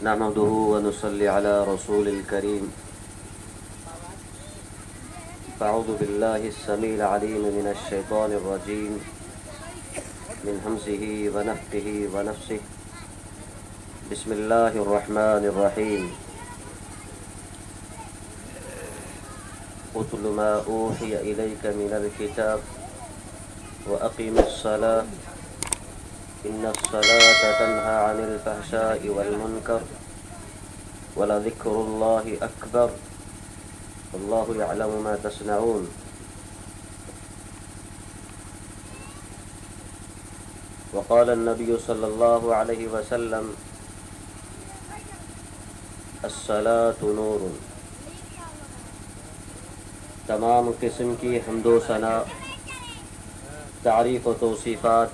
نحمده ونصلي على رسول الكريم. فاعوذ بالله السميع العليم من الشيطان الرجيم من همزه ونفخه ونفسه. بسم الله الرحمن الرحيم. اتل ما اوحي اليك من الكتاب واقم الصلاة ان الصلاة تنهى عن الفحشاء والمنكر ولذكر الله اكبر والله يعلم ما تصنعون. وقال النبي صلى الله عليه وسلم الصلاة نور. تمام قسم کی حمد و ثنا، تعریف و توصیفات،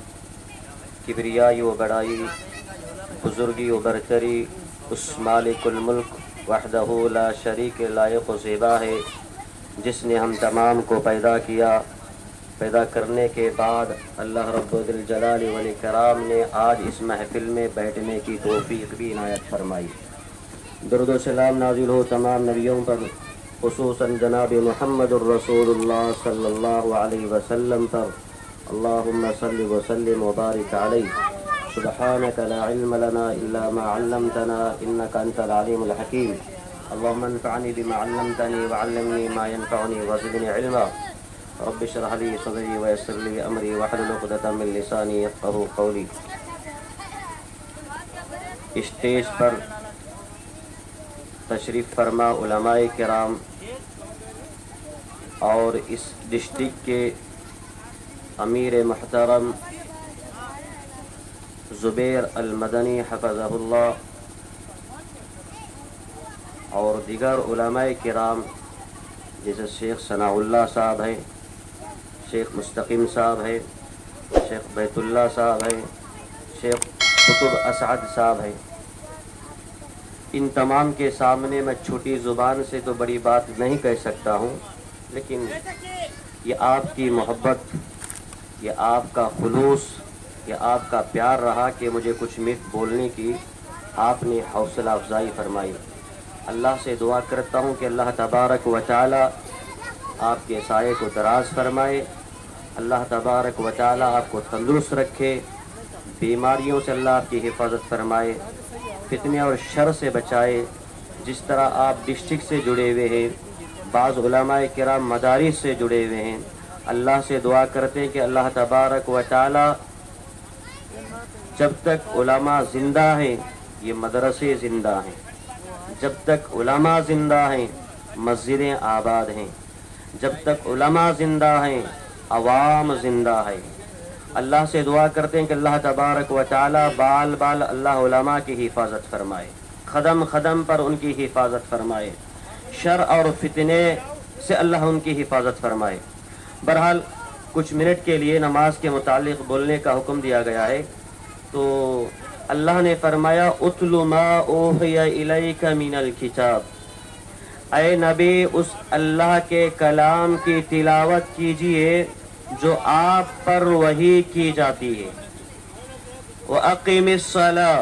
کبریائی و بڑائی، بزرگی و برتری اس مالک الملک وحدہ لا شریک لائق و زیبا ہے جس نے ہم تمام کو پیدا کیا. پیدا کرنے کے بعد اللہ رب الجلال والاکرام نے آج اس محفل میں بیٹھنے کی توفیق بھی عنایت فرمائی. درود و سلام نازل ہو تمام نبیوں پر، خصوصاً جناب محمد الرسول اللہ صلی اللہ علیہ وسلم پر. اللہم صل وسلم وبارک علیہ. سبحانک لا علم لنا الا ما علمتنا انک انت العلیم الحکیم. اللہم انفعنی بما علمتنی وعلمنی ما ینفعنی وزدنی علما. رب اشرح لی صدری ویسر لی امری واحلل عقدۃ من لسانی یفقہوا قولی. اسٹیج پر تشریف فرما علماء کرام اور اس ڈسٹرکٹ کے امیر محترم زبیر المدنی حفظہ اللہ اور دیگر علماء کرام جیسے شیخ ثناء اللہ صاحب ہیں، شیخ مستقیم صاحب ہیں، شیخ بیت اللہ صاحب ہیں، شیخ قطب اسعد صاحب ہیں. ان تمام کے سامنے میں چھوٹی زبان سے تو بڑی بات نہیں کہہ سکتا ہوں، لیکن یہ آپ کی محبت، یہ آپ کا خلوص، یہ آپ کا پیار رہا کہ مجھے کچھ منٹ بولنے کی آپ نے حوصلہ افزائی فرمائی. اللہ سے دعا کرتا ہوں کہ اللہ تبارک و تعالی آپ کے سائے کو دراز فرمائے. اللہ تبارک و تعالی آپ کو تندرست رکھے، بیماریوں سے اللہ آپ کی حفاظت فرمائے، فتنے اور شر سے بچائے. جس طرح آپ ڈسٹرکٹ سے جڑے ہوئے ہیں، بعض علماء کرام مدارس سے جڑے ہوئے ہیں، اللہ سے دعا کرتے ہیں کہ اللہ تبارک و تعالی جب تک علماء زندہ ہیں یہ مدرسے زندہ ہیں، جب تک علماء زندہ ہیں مسجدیں آباد ہیں، جب تک علماء زندہ ہیں عوام زندہ ہے. اللہ سے دعا کرتے ہیں کہ اللہ تبارک و تعالی بال بال اللہ علماء کی حفاظت فرمائے، قدم قدم پر ان کی حفاظت فرمائے، شر اور فتنے سے اللہ ان کی حفاظت فرمائے. بہرحال کچھ منٹ کے لیے نماز کے متعلق بولنے کا حکم دیا گیا ہے. تو اللہ نے فرمایا اتل ما اوحی الیک من الکتاب، اے نبی اس اللہ کے کلام کی تلاوت کیجئے جو آپ پر وحی کی جاتی ہے. وَأَقِمِ الصَّلَاةَ،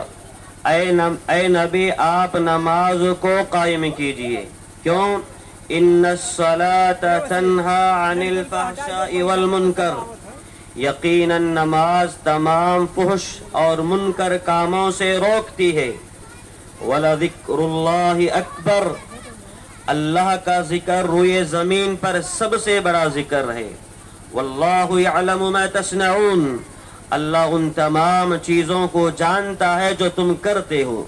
اے نبی آپ نماز کو قائم کیجئے. کیوں؟ ان الصلاة تنہا عن الفحشاء والمنکر، یقیناً نماز تمام فحش اور منکر کاموں سے روکتی ہے. وَلَذِكْرُ اللَّهِ أَكْبَرُ، اللہ کا ذکر روئے زمین پر سب سے بڑا ذکر ہے. واللہ یعلم ما تصنعون، اللہ ان تمام چیزوں کو جانتا ہے جو تم کرتے ہو.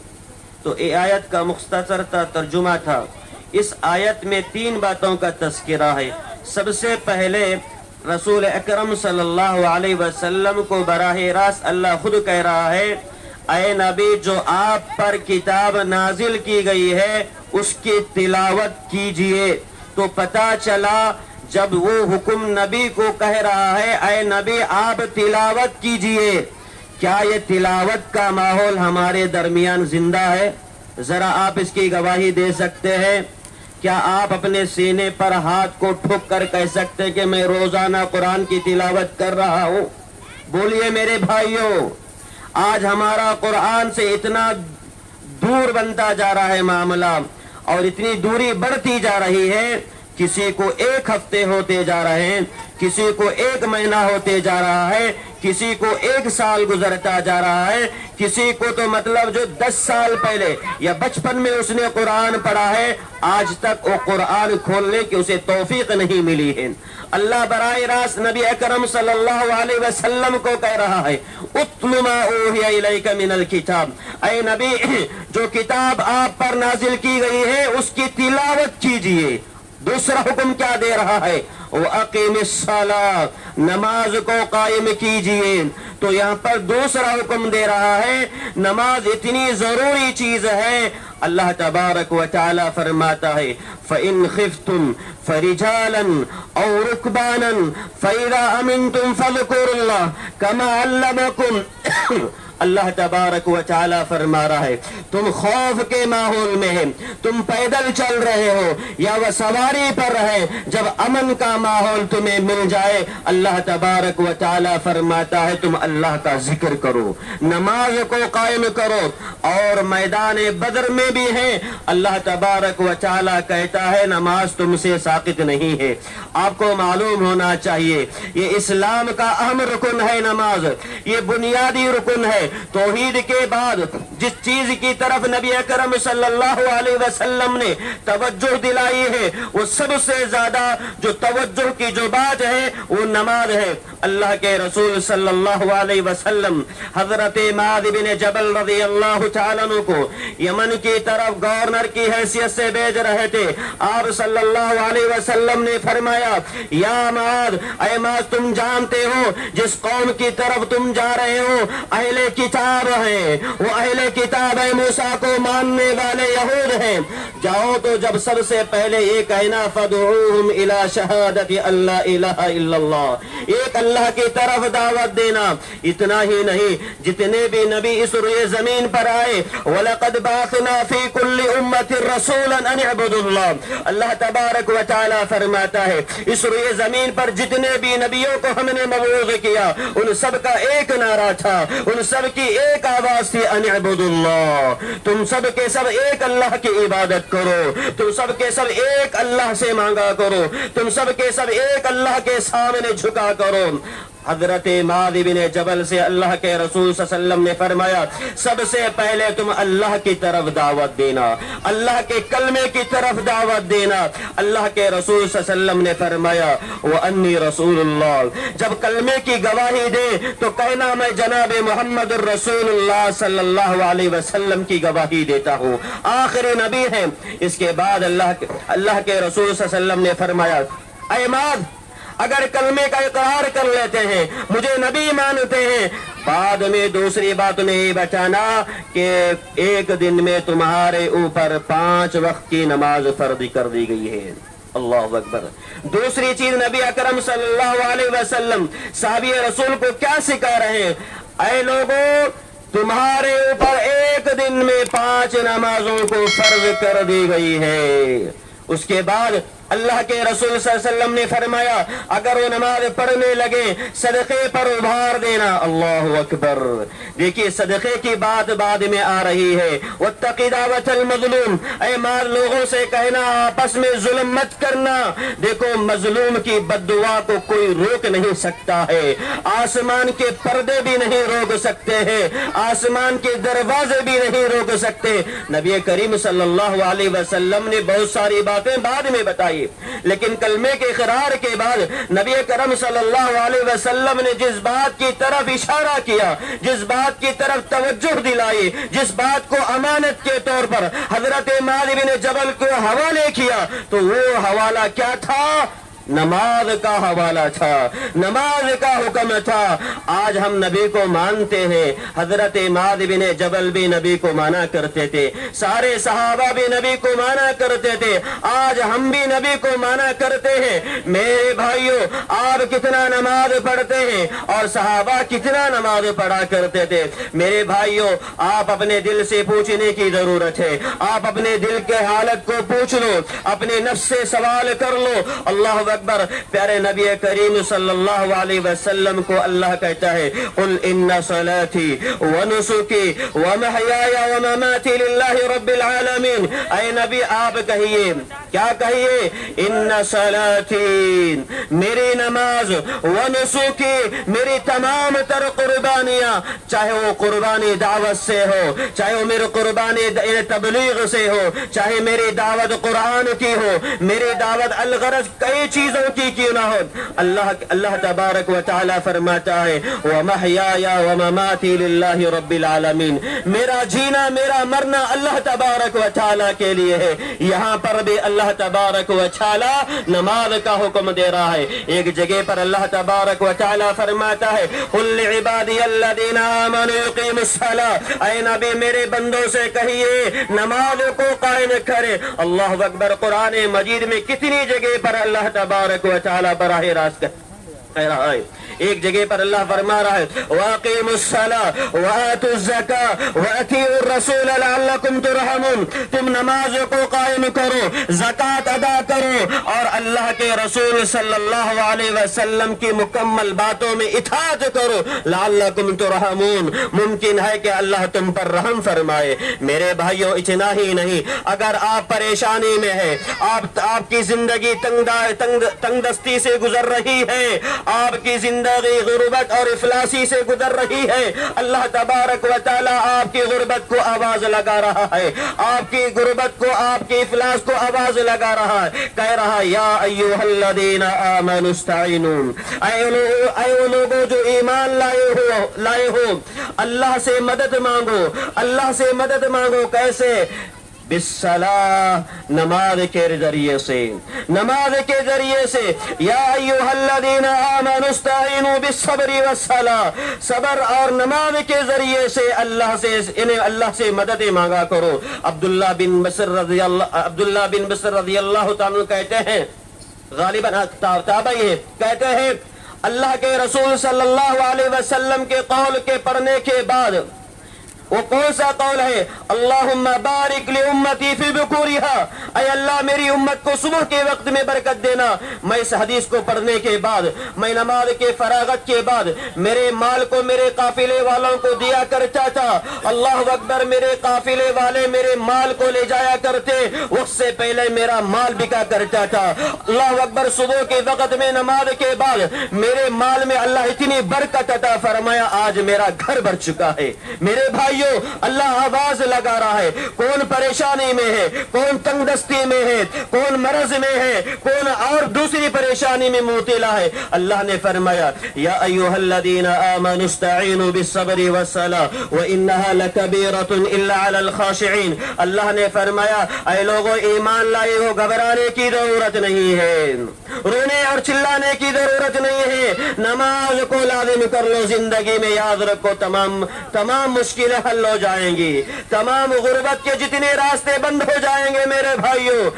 تو یہ آیت کا مختصر ترجمہ تھا. اس آیت میں 3 باتوں کا تذکرہ ہے. سب سے پہلے رسول اکرم صلی اللہ علیہ وسلم کو براہ راست اللہ خود کہہ رہا ہے اے نبی جو آپ پر کتاب نازل کی گئی ہے اس کی تلاوت کیجئے. تو پتہ چلا جب وہ حکم نبی کو کہہ رہا ہے اے نبی آپ تلاوت کیجئے، کیا یہ تلاوت کا ماحول ہمارے درمیان زندہ ہے؟ ذرا آپ اس کی گواہی دے سکتے ہیں؟ کیا آپ اپنے سینے پر ہاتھ کو ٹھوک کر کہہ سکتے ہیں کہ میں روزانہ قرآن کی تلاوت کر رہا ہوں؟ بولیے میرے بھائیوں، آج ہمارا قرآن سے اتنا دور بنتا جا رہا ہے معاملہ، اور اتنی دوری بڑھتی جا رہی ہے، کسی کو 1 ہفتے ہوتے جا رہے ہیں، کسی کو 1 مہینہ ہوتے جا رہا ہے، کسی کو 1 سال گزرتا جا رہا ہے، کسی کو تو مطلب جو 10 سال پہلے یا بچپن میں اس نے قرآن پڑھا ہے، آج تک وہ قرآن کھولنے کی اسے توفیق نہیں ملی ہے۔ اللہ براہ راست نبی اکرم صلی اللہ علیہ وسلم کو کہہ رہا ہے، اتل ما اوحی الیک من الکتاب، اے نبی جو کتاب آپ پر نازل کی گئی ہے اس کی تلاوت کیجئے۔ دوسرا حکم کیا دے رہا ہے؟ وَأَقِمِ الصَّلَاةَ، نماز کو قائم کیجئے۔ تو یہاں پر دوسرا حکم دے رہا ہے، نماز اتنی ضروری چیز ہے۔ اللہ تبارک و تعالی فرماتا ہے فَإِنْ خِفْتُمْ فَرِجَالًا أَوْ رُكْبَانًا فَإِذَا أَمِنْتُمْ فَاذْكُرُوا اللَّهَ كَمَا عَلَّمَكُمْ۔ اللہ تبارک و تعالی فرما رہا ہے تم خوف کے ماحول میں ہیں، تم پیدل چل رہے ہو یا وہ سواری پر رہے، جب امن کا ماحول تمہیں مل جائے، اللہ تبارک و تعالی فرماتا ہے تم اللہ کا ذکر کرو، نماز کو قائم کرو۔ اور میدان بدر میں بھی ہے، اللہ تبارک و تعالی کہتا ہے نماز تم سے ساقط نہیں ہے۔ آپ کو معلوم ہونا چاہیے یہ اسلام کا اہم رکن ہے، نماز یہ بنیادی رکن ہے۔ توحید کے بعد جس چیز کی طرف نبی اکرم صلی اللہ علیہ وسلم نے توجہ دلائی ہے، وہ سب سے زیادہ جو توجہ کی جو بات ہے وہ نماز ہے۔ اللہ کے رسول صلی اللہ علیہ وسلم حضرت معاذ بن جبل رضی اللہ تعالیٰ عنہ کو یمن کی طرف گورنر کی حیثیت سے بھیج رہے تھے۔ آپ صلی اللہ علیہ وسلم نے فرمایا یا معاذ، اے معاذ تم جانتے ہو جس قوم کی طرف تم جا رہے ہو اہل کتاب ہیں، وہ اہل کتاب ہے، موسیٰ کو ماننے والے یہود ہیں۔ جاؤ تو جب سب سے پہلے یہ کہنا فَدْعُوهُمْ إِلَى شَهَادَةِ أَن لَا إِلَهَ إِلَّا اللَّهِ، ایک اللہ کی طرف دعوت دینا۔ اتنا ہی نہیں، جتنے بھی نبی اس روئے زمین پر آئے وَلَقَدْ بَعَثْنَا فِي كُلِّ أُمَّةٍ رَسُولًا أَنِ اعْبُدُوا اللَّهَ، اللہ تبارک و تعالی فرماتا ہے اس روئے زمین پر جتنے بھی نبیوں کو ہم نے مبعوث کیا ان سب کا ایک نعرہ تھا، ان سب کی ایک آواز تھی ان اعبدوا اللہ، تم سب کے سب ایک اللہ کی عبادت کرو، تم سب کے سب ایک اللہ سے مانگا کرو، تم سب کے سب ایک اللہ کے سامنے جھکا کرو۔ حضرت معاذ بن جبل سے اللہ کے رسول صلی اللہ علیہ وسلم نے فرمایا سب سے پہلے تم اللہ کی طرف دعوت دینا، اللہ کے کلمے کی طرف دعوت دینا۔ اللہ کے رسول صلی اللہ علیہ وسلم نے فرمایا وَأَنِّي رَسُولُ اللَّهِ، جب کلمے کی گواہی دے تو کہنا میں جناب محمد الرسول اللہ صلی اللہ علیہ وسلم کی گواہی دیتا ہوں، آخری نبی ہیں۔ اس کے بعد اللہ کے رسول صلی اللہ علیہ وسلم نے فرمایا اے معاذ اگر کلمے کا اقرار کر لیتے ہیں، مجھے نبی مانتے ہیں، بعد میں دوسری بات نہیں بچانا کہ ایک دن میں تمہارے اوپر 5 وقت کی نماز فرض کر دی گئی ہے۔ اللہ اکبر۔ دوسری چیز نبی اکرم صلی اللہ علیہ وسلم صحابی رسول کو کیا سکھا رہے ہیں؟ اے لوگوں تمہارے اوپر ایک دن میں 5 نمازوں کو فرض کر دی گئی ہے۔ اس کے بعد اللہ کے رسول صلی اللہ علیہ وسلم نے فرمایا اگر وہ نماز پڑھنے لگے صدقے پر ابھار دینا۔ اللہ اکبر۔ دیکھیے صدقے کی بات بعد میں آ رہی ہے۔ واتق دعوت المظلوم، اے مال لوگوں سے کہنا آپس میں ظلم مت کرنا۔ دیکھو مظلوم کی بد دعا کو کوئی روک نہیں سکتا ہے، آسمان کے پردے بھی نہیں روک سکتے ہیں، آسمان کے دروازے بھی نہیں روک سکتے۔ نبی کریم صلی اللہ علیہ وسلم نے بہت ساری باتیں بعد میں بتائی، لیکن کلمے کے اقرار کے بعد نبی کرم صلی اللہ علیہ وسلم نے جس بات کی طرف اشارہ کیا، جس بات کی طرف توجہ دلائی، جس بات کو امانت کے طور پر حضرت معاذ بن جبل کو حوالے کیا تو وہ حوالہ کیا تھا؟ نماز کا حوالہ تھا، نماز کا حکم تھا۔ آج ہم نبی کو مانتے ہیں، حضرت معاذ بن جبل بھی نبی کو مانا کرتے تھے، سارے صحابہ بھی نبی کو مانا کرتے تھے، آج ہم بھی نبی کو مانا کرتے ہیں۔ میرے بھائیوں آپ کتنا نماز پڑھتے ہیں اور صحابہ کتنا نماز پڑھا کرتے تھے؟ میرے بھائیوں آپ اپنے دل سے پوچھنے کی ضرورت ہے، آپ اپنے دل کے حالت کو پوچھ لو، اپنے نفس سے سوال کر لو۔ اللہ اکبر. پیارے نبی کریم صلی اللہ علیہ وسلم کو اللہ کہتا ہے قل ان صلاتی ونسکی ومحیای ومماتی للہ رب العالمین. اے نبی آپ کہیے, کیا کہیے؟ ان صلاتی میری نماز, ونسکی میری تمام تر قربانیاں, چاہے وہ قربانی دعوت سے ہو, چاہے وہ میری قربانی تبلیغ سے ہو, چاہے میری دعوت قرآن کی ہو, میری دعوت الغرض کئی چیزوں کی کیوں نہ ہو. اللہ تبارک و تعالی فرماتا ہے وَمَحْيَايَ وَمَمَاتِي لِلَّهِ رَبِّ الْعَالَمِينَ, میرا جینا میرا مرنا اللہ تبارک و تعالی کے لیے ہے. یہاں پر بھی اللہ تبارک و تعالی نماز کا حکم دے رہا ہے. ایک جگہ پر اللہ تبارک و تعالی فرماتا ہے قُلْ لِعِبَادِيَ الَّذِينَ آمَنُوا يُقِيمُوا الصَّلَاةَ, اے نبی میرے بندوں سے کہیے نماز کو قائم کرے. اللہ اکبر. قرآن مجید میں کتنی جگہ پر اللہ تبارک و تعالی براہ راست کہہ رہا ہے. ایک جگہ پر اللہ فرما رہا ہے وَأَقِيمُوا الصَّلَاةَ وَآتُوا الزَّكَاةَ وَأَطِيعُوا الرَّسُولَ لَعَلَّكُمْ تُرْحَمُونَ, تم نماز کو قائم کرو, زکوٰۃ ادا کرو, اور اللہ کے رسول صلی اللہ علیہ وسلم کی مکمل باتوں میں اطاعت کرو لعلکم ترحمون, ممکن ہے کہ اللہ تم پر رحم فرمائے. میرے بھائیوں اتنا ہی نہیں, اگر آپ پریشانی میں ہے, آپ کی زندگی تنگ دستی سے گزر رہی ہے, آپ کی زندگی غربت اور افلاسی سے گزر رہی ہے, اللہ تبارک و تعالی آپ کی غربت کو آواز لگا رہا ہے, آپ کی غربت کو, آپ کی افلاس کو آواز لگا رہا ہے, کہہ رہا ہے یا ایھا الذین آمنوا استعینوا, اے لوگوں جو ایمان لائے ہو اللہ سے مدد مانگو, اللہ سے مدد مانگو. کیسے؟ بالصلاۃ, نماز کے ذریعے سے, نماز کے ذریعے سے. یا ایھا الذین آمنوا استعینوا بالصبر والصلاۃ, صبر اور نماز کے ذریعے سے اللہ سے مدد مانگا کرو. عبداللہ بن بصر رضی اللہ تعالیٰ کہتے ہیں, غالباً تابعی ہے, کہتے ہیں اللہ کے رسول صلی اللہ علیہ وسلم کے قول کے پڑھنے کے بعد, وہ کون سا قول ہے؟ اللہم بارک لامتی فی بکورہا, اے اللہ میری امت کو صبح کے وقت میں برکت دینا. میں اس حدیث کو پڑھنے کے بعد, میں نماز کے فراغت کے بعد میرے مال کو میرے قافلے والوں کو دیا کرتا تھا. اللہ اکبر. میرے قافلے والے میرے مال کو لے جایا کرتے, وقت سے پہلے میرا مال بکا کرتا تھا. اللہ اکبر. صبح کے وقت میں نماز کے بعد میرے مال میں اللہ اتنی برکت عطا فرمایا, آج میرا گھر بھر چکا ہے. میرے بھائی اللہ آواز لگا رہا ہے, کون پریشانی میں ہے, کون تنگ دستی میں ہے, کون مرض میں ہے, کون اور دوسری پریشانی میں مبتلا ہے. اللہ نے فرمایا یا ایھا الذین آمنوا استعینوا بالصبر والصلاۃ وانھا لکبیرۃ الا علی الخاشعین. اللہ نے فرمایا اے لوگوں ایمان لائے ہو, گھبرانے کی ضرورت نہیں ہے, رونے اور چلانے کی ضرورت نہیں ہے, نماز کو لازم کر لو. زندگی میں یاد رکھو تمام مشکلیں حل ہو جائیں گی, تمام غربت کے جتنے راستے بند ہو جائیں گے. میرے بھائیوں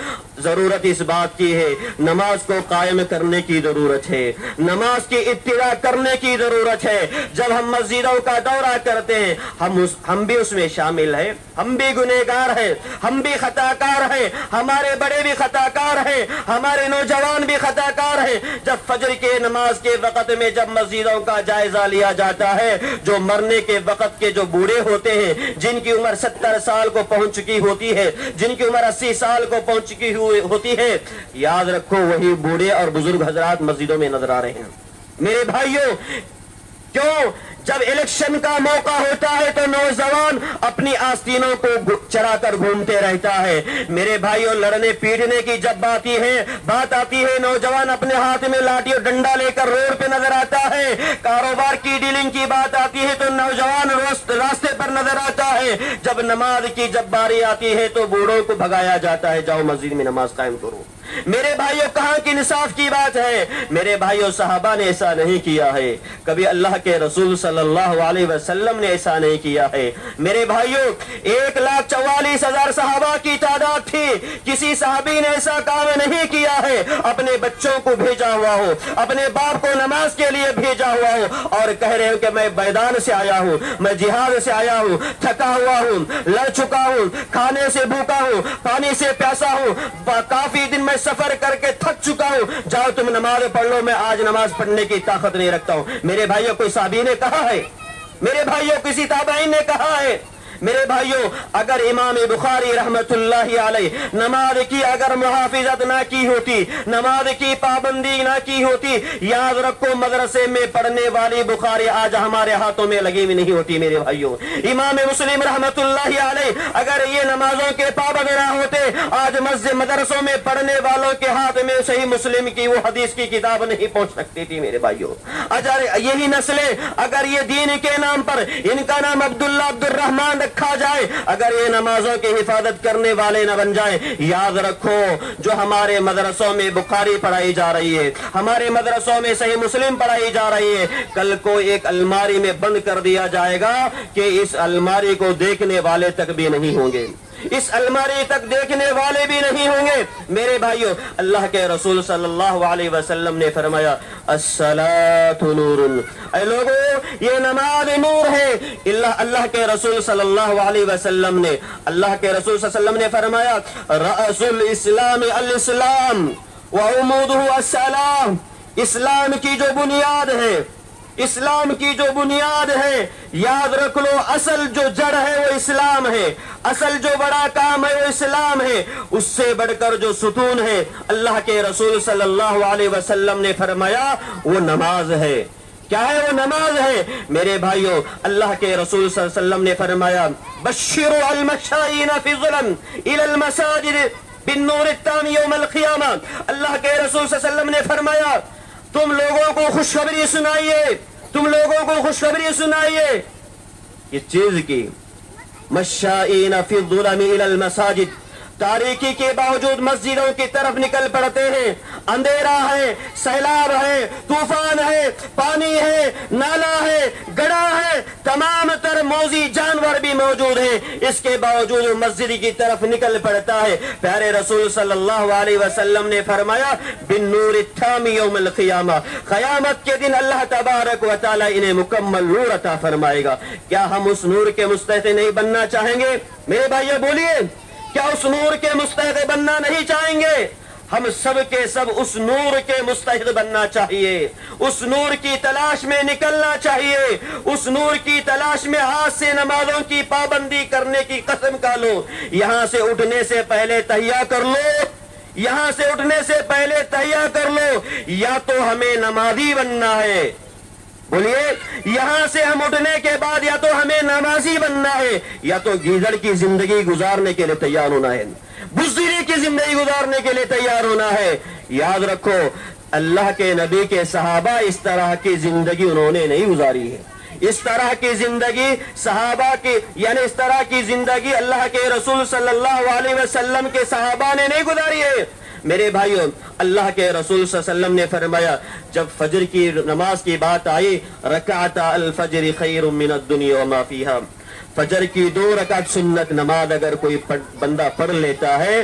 ضرورت اس بات کی ہے, نماز کو قائم کرنے کی ضرورت ہے, نماز کی اتباع کرنے کی ضرورت ہے. جب ہم مسجدوں کا دورہ کرتے ہیں ہم بھی اس میں شامل ہیں, ہم بھی گنہگار ہیں, ہم بھی خطاکار ہیں, ہمارے بڑے بھی خطاکار ہیں, ہمارے نوجوان بھی خطاکار ہیں. جب فجر کے نماز کے وقت میں جب مسجدوں کا جائزہ لیا جاتا ہے, جو مرنے کے وقت کے جو بوڑھے ہوتے ہیں, جن کی عمر 70 سال کو پہنچ چکی ہوتی ہے, جن کی عمر 80 سال کو پہنچ چکی ہوتی ہے, یاد رکھو وہی بوڑھے اور بزرگ حضرات مسجدوں میں نظر آ رہے ہیں. میرے بھائیوں کیوں؟ جب الیکشن کا موقع ہوتا ہے تو نوجوان اپنی آستینوں کو چرا کر گھومتے رہتا ہے. میرے بھائیوں لڑنے پیٹنے کی جب بات آتی ہے نوجوان اپنے ہاتھ میں لاٹھی اور ڈنڈا لے کر روڈ پہ نظر آتا ہے. کاروبار کی ڈیلنگ کی بات آتی ہے تو نوجوان راستے پر نظر آتا ہے. جب نماز کی جب باری آتی ہے تو بوڑھوں کو بھگایا جاتا ہے, جاؤ مسجد میں نماز قائم کرو. میرے بھائیوں کہاں کی انصاف کی بات ہے؟ میرے بھائیوں صحابہ نے ایسا نہیں کیا ہے, کبھی اللہ کے رسول صلی اللہ علیہ وسلم نے ایسا نہیں کیا ہے. میرے بھائیوں 1,44,000 صحابہ کی تعداد تھی, کسی صحابی نے ایسا کام نہیں کیا ہے. اپنے بچوں کو بھیجا ہوا ہو, اپنے باپ کو نماز کے لیے بھیجا ہوا ہو اور کہہ رہے ہو کہ میں میدان سے آیا ہوں, میں جہاد سے آیا ہوں, تھکا ہوا ہوں, لڑ چکا ہوں, کھانے سے بھوکا ہوں, پانی سے پیاسا ہوں, کافی دن میں سفر کر کے تھک تھک چکا ہوں, جاؤ تم نماز پڑھ لو, میں آج نماز پڑھنے کی طاقت نہیں رکھتا ہوں. میرے بھائیوں کوئی صحابی نے کہا ہے, میرے بھائیوں کسی تابعین نے کہا ہے. میرے بھائیوں اگر امام بخاری رحمت اللہ علیہ نماز کی اگر محافظت نہ کی ہوتی, نماز کی پابندی نہ کی ہوتی, یاد رکھو مدرسے میں پڑھنے والی بخاری آج ہمارے ہاتھوں میں لگی ہوئی نہیں ہوتی. میرے بھائیوں امام مسلم رحمت اللہ علیہ اگر یہ نمازوں کے پابند نہ ہوتے, آج مسجد مدرسوں میں پڑھنے والوں کے ہاتھ میں صحیح مسلم کی وہ حدیث کی کتاب نہیں پہنچ سکتی تھی. میرے بھائیوں اگر یہی نسلیں اگر یہ دین کے نام پر ان کا نام عبداللہ عبد الرحمان رکھا جائے, اگر یہ نمازوں کی حفاظت کرنے والے نہ بن جائیں, یاد رکھو جو ہمارے مدرسوں میں بخاری پڑھائی جا رہی ہے, ہمارے مدرسوں میں صحیح مسلم پڑھائی جا رہی ہے, کل کو ایک الماری میں بند کر دیا جائے گا کہ اس الماری کو دیکھنے والے تک بھی نہیں ہوں گے, اس الماری تک دیکھنے والے بھی نہیں ہوں گے. میرے بھائیوں اللہ کے رسول صلی اللہ علیہ وسلم نے فرمایا الصلاۃ نور, اے لوگوں یہ نماز نور ہے. اللہ کے رسول صلی اللہ علیہ وسلم نے اللہ کے رسول صلی اللہ علیہ وسلم نے فرمایا رأس الاسلام الاسلام وعمودہ السلام, اسلام کی جو بنیاد ہے, اسلام کی جو بنیاد ہے, یاد رکھ لو اصل جو جڑ ہے وہ اسلام ہے, اصل جو بڑا کام ہے وہ اسلام ہے, اس سے بڑھ کر جو ستون ہے اللہ کے رسول صلی اللہ علیہ وسلم نے فرمایا وہ نماز ہے. کیا ہے وہ نماز ہے. میرے بھائیوں اللہ کے رسول صلی اللہ علیہ وسلم نے فرمایا بشروا المشائین فی الظلم الی المساجد بالنور التام یوم القیامہ. اللہ کے رسول صلی اللہ علیہ وسلم نے فرمایا تم لوگوں کو خوشخبری سنائیے, تم لوگوں کو خوشخبری سنائیے اس چیز کی, مشائین فی الظلم الی المساجد, تاریکی کے باوجود مسجدوں کی طرف نکل پڑتے ہیں, اندھیرا ہے, سیلاب ہے, طوفان ہے, پانی ہے, نالا ہے, گڑھا ہے, تمام تر موذی جانور بھی موجود ہیں, اس کے باوجود مسجد کی طرف نکل پڑتا ہے. پیارے رسول صلی اللہ علیہ وسلم نے فرمایا بالنور التام یوم القیامہ, قیامت کے دن اللہ تبارک و تعالی انہیں مکمل نور عطا فرمائے گا. کیا ہم اس نور کے مستحق نہیں بننا چاہیں گے؟ میرے بھائیو بولیے, کیا اس نور کے مستحق بننا نہیں چاہیں گے؟ ہم سب کے سب اس نور کے مستحق بننا چاہیے, اس نور کی تلاش میں نکلنا چاہیے, اس نور کی تلاش میں آج سے نمازوں کی پابندی کرنے کی قسم کھا لو. یہاں سے اٹھنے سے پہلے تہیا کر لو, یہاں سے اٹھنے سے پہلے تہیا کر لو, یا تو ہمیں نمازی بننا ہے, بولیے, یہاں سے ہم اٹھنے کے بعد یا تو ہمیں نمازی بننا ہے یا تو گیدڑ کی زندگی گزارنے کے لیے تیار ہونا ہے, بزدلی کی زندگی گزارنے کے لیے تیار ہونا ہے. یاد رکھو اللہ کے نبی کے صحابہ اس طرح کی زندگی انہوں نے نہیں گزاری ہے, اس طرح کی زندگی صحابہ کی یعنی اس طرح کی زندگی اللہ کے رسول صلی اللہ علیہ وسلم کے صحابہ نے نہیں گزاری ہے. میرے بھائیوں اللہ کے رسول صلی اللہ علیہ وسلم نے فرمایا جب فجر کی نماز کی بات آئی رکعت الفجر خیر من الدنیا وما فیہا, فجر کی 2 رکعت سنت نماز اگر کوئی بندہ پڑھ لیتا ہے,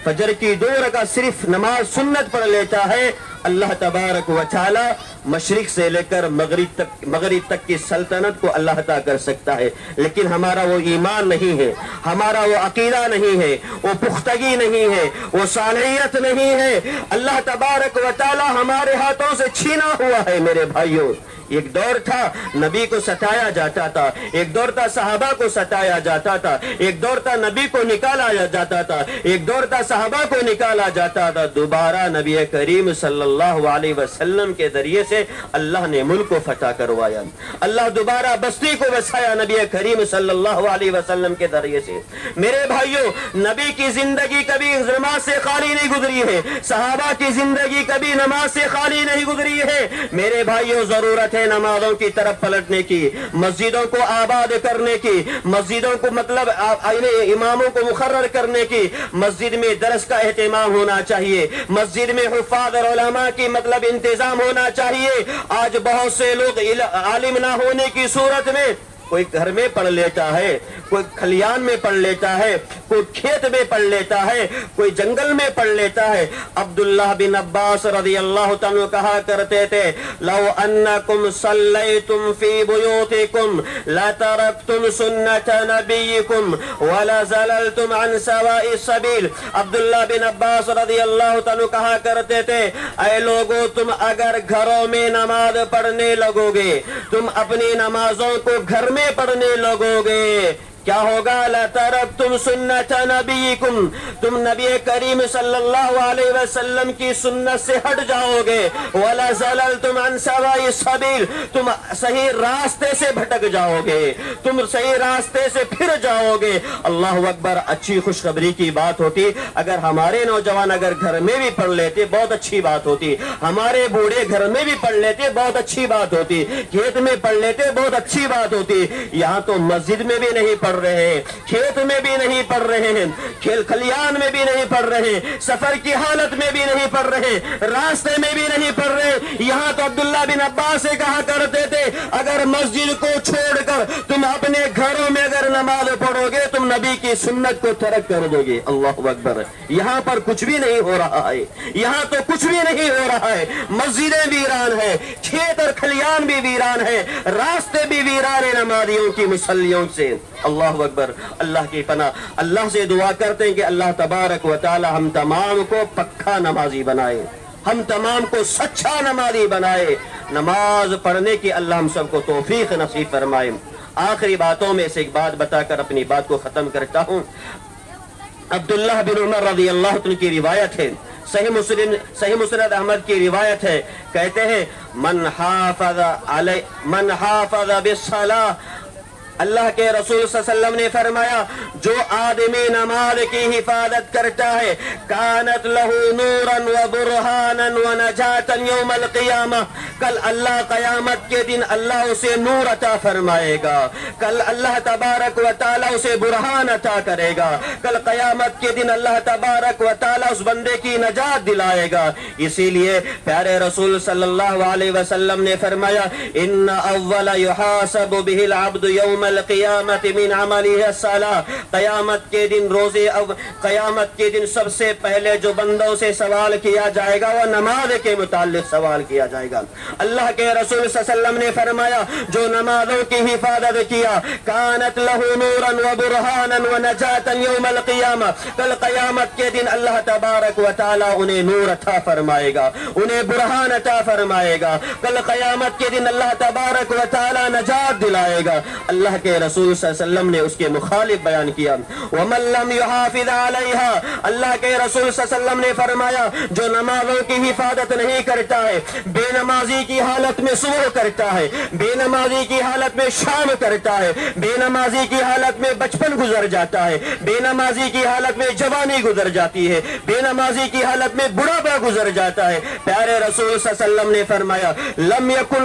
فجر کی 2 رکعت صرف نماز سنت پڑھ لیتا ہے, اللہ تبارک و تعالی مشرق سے لے کر مغرب تک کی سلطنت کو اللہ عطا کر سکتا ہے. لیکن ہمارا وہ ایمان نہیں ہے, ہمارا وہ عقیدہ نہیں ہے, وہ پختگی نہیں ہے, وہ صالحیت نہیں ہے. اللہ تبارک و تعالی ہمارے ہاتھوں سے چھینا ہوا ہے. میرے بھائیوں ایک دور تھا نبی کو ستایا جاتا تھا, ایک دور تھا صحابہ کو ستایا جاتا تھا, ایک دور تھا نبی کو نکالا جاتا تھا, ایک دور تھا صحابہ کو نکالا جاتا تھا. دوبارہ نبی کریم صلی اللہ علیہ وسلم کے ذریعے سے اللہ نے ملک کو فتح کروایا, اللہ دوبارہ بستی کو بسایا نبی کریم صلی اللہ علیہ وسلم کے ذریعے سے. میرے بھائیوں نبی کی زندگی کبھی نماز سے خالی نہیں گزری ہے, صحابہ کی زندگی کبھی نماز سے خالی نہیں گزری ہے. میرے بھائیوں ضرورت ہے نمازوں کی طرف پلٹنے کی, مسجدوں کو آباد کرنے کی, مسجدوں کو مطلب اماموں کو مقرر کرنے کی, مسجد میں درس کا اہتمام ہونا چاہیے, مسجد میں حفاظ اور علماء کی مطلب انتظام ہونا چاہیے. آج بہت سے لوگ عالم نہ ہونے کی صورت میں کوئی گھر میں پڑھ لیتا ہے، کوئی کھلیان میں پڑھ لیتا ہے، کوئی کھیت میں پڑھ لیتا ہے، کوئی جنگل میں پڑھ لیتا ہے۔ عبداللہ بن عباس رضی اللہ تعالیٰ کہا کرتے تھے لو انکم صلیتم فی بیوتکم لترکتم سنت نبیکم ولزللتم عن سواء السبیل۔ عبداللہ بن عباس رضی اللہ تعالیٰ کہا کرتے تھے اے لوگو، تم اگر گھروں میں نماز پڑھنے لگو گے، تم اپنی نمازوں کو گھر میں پڑھنے لگو گے، کیا ہوگا؟ لَتَرَكْتُمْ سُنَّةَ نَبِيِّكُمْ، تم نبی کریم صلی اللہ علیہ وسلم کی سنت سے ہٹ جاؤ گے، وَلَزَلَلْتُمْ عَنْ سَوَاءِ السَّبِيلِ، تم صحیح راستے سے بھٹک جاؤ گے، تم صحیح راستے سے پھر جاؤ گے۔ اللہ اکبر! اچھی خوشخبری کی بات ہوتی اگر ہمارے نوجوان اگر گھر میں بھی پڑھ لیتے، بہت اچھی بات ہوتی، ہمارے بوڑھے گھر میں بھی پڑھ لیتے، بہت اچھی بات ہوتی، کھیت میں پڑھ لیتے، بہت اچھی بات ہوتی۔ یہاں تو مسجد میں بھی نہیں پڑھ رہے ہیں، کھیت میں بھی نہیں پڑھ رہے ہیں، کھیل کھلیان میں بھی نہیں پڑھ رہے، سفر کی حالت میں بھی نہیں پڑھ رہے، راستے میں بھی نہیں پڑھ رہے۔ یہاں تو عبداللہ بن عباس سے کہا کرتے تھے اگر مسجد کو چھوڑ کر تم اپنے گھروں میں اگر نماز پڑھو گے، تم نبی کی سنت کو ترک کر دو گے۔ اللہ اکبر! یہاں پر کچھ بھی نہیں ہو رہا ہے، یہاں تو کچھ بھی نہیں ہو رہا ہے، مسجدیں ویران ہیں، کھیت اور کھلیان بھی ویران ہیں، راستے بھی ویران ہیں نمازیوں کی مصلیوں سے۔ اللہ اکبر! اللہ کی پناہ، اللہ سے دعا کرتے ہیں کہ اللہ تبارک و تعالی ہم تمام کو پکا نمازی بنائے، ہم تمام کو سچا نمازی بنائے، نماز پڑھنے کی اللہ ہم سب کو توفیق نصیب فرمائے۔ آخری باتوں میں سے ایک بات بتا کر اپنی بات کو ختم کرتا ہوں۔ عبداللہ بن عمر رضی اللہ عنہ کی روایت ہے، صحیح مسند احمد کی روایت ہے، کہتے ہیں من حافظ بالصلاۃ، اللہ کے رسول صلی اللہ علیہ وسلم نے فرمایا جو آدمی نماز کی حفاظت کرتا ہے کانت لہ نورا و برہانا و نجاتا یوم القیامہ، کل اللہ قیامت کے دن اللہ اسے نور عطا فرمائے گا، کل اللہ تبارک و تعالی اسے برہان عطا کرے گا، کل قیامت کے دن اللہ تبارک و تعالی اس بندے کی نجات دلائے گا۔ اسی لیے پیارے رسول صلی اللہ علیہ وسلم نے فرمایا ان اول یحاسب به العبد یوم القیامت من عملہ الصلاۃ، قیامت کے دن قیامت کے دن سب سے پہلے جو بندوں سے سوال کیا جائے گا وہ نماز کے متعلق سوال کیا جائے گا۔ اللہ کے رسول صلی اللہ علیہ وسلم نے فرمایا جو نمازوں کی حفاظت کیا کانت لہ نورا و برہانا و نجاتا یوم القیامہ، کل قیامت کے دن اللہ تبارک و تعالی انہیں نور عطا فرمائے گا، انہیں برہان عطا فرمائے گا، کل قیامت کے دن اللہ تبارک و تعالی نجات دلائے گا۔ اللہ کے رسول صلی اللہ علیہ وسلم نے اس کے مخالف بیان کیا وَمَن لَّمْ يُحَافِظْ عَلَيْهَا، اللہ کے رسول صلی اللہ علیہ وسلم نے فرمایا جو نمازوں کی حفاظت نہیں کرتا ہے، بے نمازی کی حالت میں صبح کرتا ہے، بے نمازی کی حالت میں شام کرتا ہے، بے نمازی کی حالت میں بچپن گزر جاتا ہے، بے نمازی کی حالت میں جوانی گزر جاتی ہے، بے نمازی کی حالت میں بڑھاپا گزر جاتا ہے۔ پیارے رسول صلی اللہ علیہ وسلم نے فرمایا لم یکن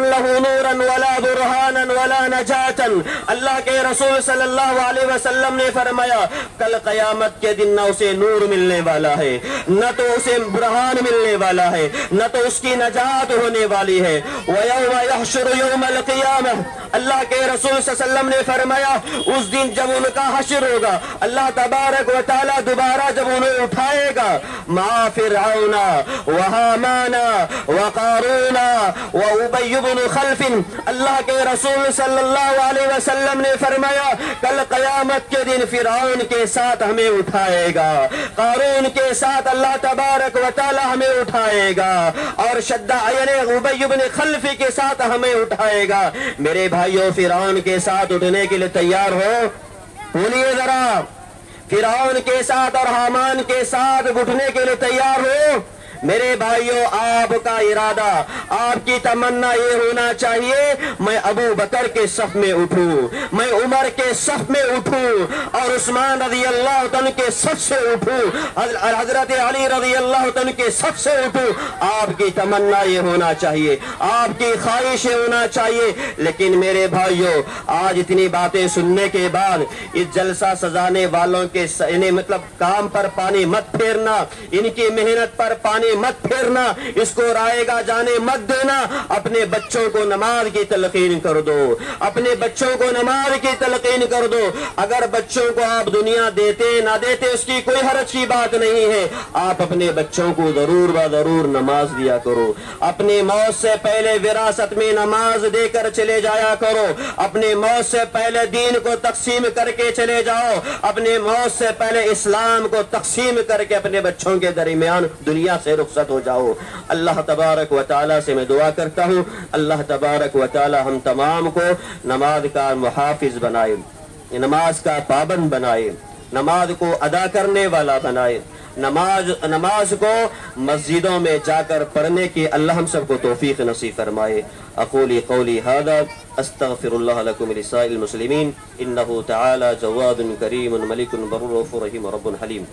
لہ نورا ولا برہانا ولا نجاتا، اللہ کے رسول صلی اللہ علیہ وسلم نے فرمایا کل قیامت کے دن نہ اسے نور ملنے والا ہے، نہ تو اسے برہان ملنے والا ہے، نہ تو اس کی نجات ہونے والی ہے۔ وَيَوْمَ يَحْشُرُ يَوْمَ الْقِيَامَةِ، اللہ کے رسول صلی اللہ علیہ وسلم نے فرمایا اس دن جب ان کا حشر ہوگا، اللہ تبارک و تعالی دوبارہ جب انہیں اٹھائے گا مع فرعون وہامان وقارون وابی بن خلف، اللہ کے رسول صلی اللہ علیہ وسلم نے فرمایا کل قیامت کے دن فرعون کے ساتھ ہمیں اٹھائے گا، قارون کے ساتھ اللہ تبارک و تعالی ہمیں اٹھائے گا، اور شدہ یعنی ابی بن خلف کے ساتھ ہمیں اٹھائے گا۔ میرے بھائیوں فرعون کے ساتھ اٹھنے کے لیے تیار ہو؟ بولیے ذرا، فرعون کے ساتھ اور حامان کے ساتھ اٹھنے کے لیے تیار ہو؟ میرے بھائیوں آپ کا ارادہ، آپ کی تمنا یہ ہونا چاہیے میں ابو بکر کے صف میں اٹھوں، میں عمر کے صف میں اٹھوں، اور عثمان رضی اللہ عنہ کے صف سے اٹھوں، حضرت علی رضی اللہ عنہ کے صف سے اٹھوں۔ آپ کی تمنا یہ ہونا چاہیے، آپ کی خواہش یہ ہونا چاہیے۔ لیکن میرے بھائیوں آج اتنی باتیں سننے کے بعد اس جلسہ سجانے والوں کے مطلب کام پر پانی مت پھیرنا، ان کی محنت پر پانی مت پھیرنا، اس کو رائے گا جانے مت مت دینا، اپنے بچوں کو نماز کی تلقین کر دو، اپنے بچوں کو نماز کی تلقین کر دو۔ اگر بچوں کو آپ دنیا دیتے نہ دیتے اس کی کوئی حرج کی بات نہیں ہے، آپ اپنے بچوں کو ضرور و ضرور نماز دیا کرو، اپنی موت سے پہلے وراثت میں نماز دے کر چلے جایا کرو، اپنے موت سے پہلے دین کو تقسیم کر کے چلے جاؤ، اپنے موت سے پہلے اسلام کو تقسیم کر کے اپنے بچوں کے درمیان دنیا سے رخصت ہو جاؤ۔ اللہ تبارک و تعالیٰ سے میں دعا کرتا ہوں، اللہ تبارک و تعالیٰ ہم تمام کو نماز کا محافظ بنائے، نماز کا پابند بنائے، نماز کو ادا کرنے والا بنائے، نماز کو مسجدوں میں جا کر پڑھنے کی اللہ ہم سب کو توفیق نصیب فرمائے۔ اقول قولی ھذا استغفر اللہ لکم ولسائر المسلمین انہ تعالی جواد کریم ملک بر رؤوف رحیم رب حلیم۔